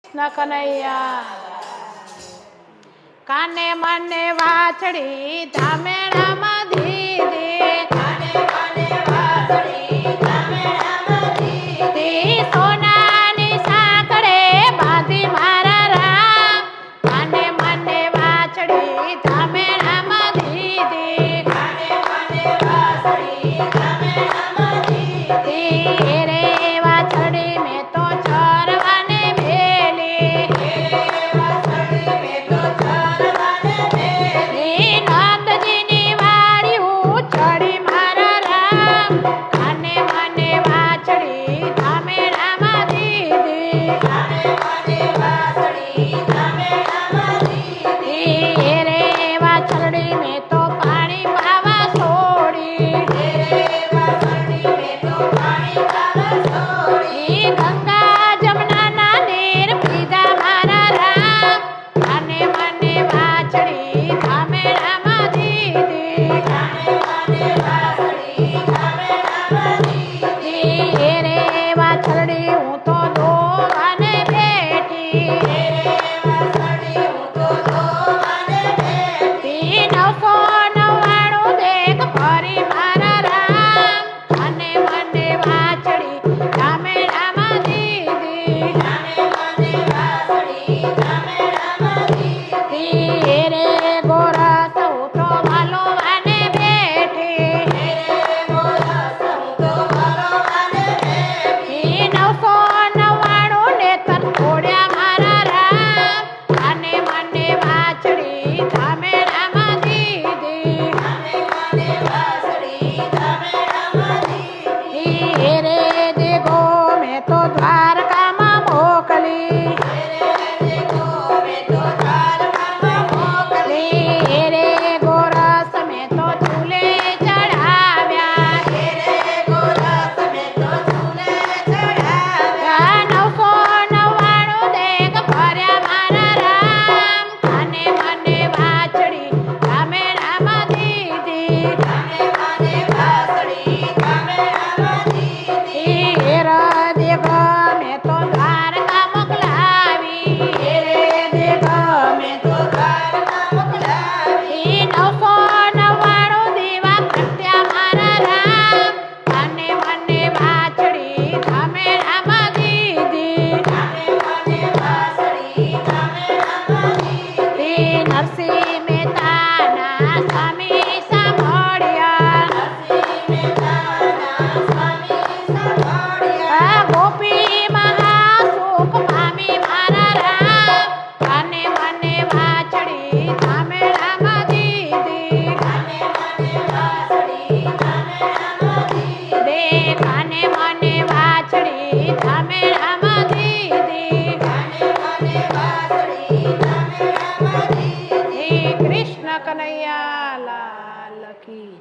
કૃષ્ણ કનૈયા કાને મને વાછડી ધામેણામાં દીધી કાને મને વાછડી ધામેણામાં દીધી સોનાની સાંકળે બાંધી મારા રામ કાને મને વાછડી ધામેણામાં દીધી કાને મને વાછડી ધામેણામાં દીધી રે વાછડી મેં તો ચરવાને ભેલી નંદજીની વાડી હું ચડી મારા રામ કાને મને વાછડી ધામેણામાં દીધી કાને મને વાછડી ધામેણામાં દીધી રે વાછડી મેં તો પાણી પાવા છોડી વાછડી મેં તો પાણી પાવા છોડી ગંગા જમનાના નીર પીધા મારા રામ કાને મને વાછડી ધામેણામાં દીધી કાને મને વાછડી ધામેણામાં દીધી રે વાછડી હું તો દોવાને બેઠી વાછડી હું તો દોવાને બેઠી 999 દેખ ફરી મારા રામ અને મને વાછડી ધામેણામાં દીધી કાને મને વાછડી ધામેણામાં દીધી રે ગોરસ હું તો વાલોવાને બેઠી ગોરસ હું તો વાલોવાને બેઠી 999 નેતર છોડ્યા મારા રામ અને મને વાછડી ધામેણામાં દીધી અને મને વાછડી ધામેણામાં દીધી રે દેગો મેં તો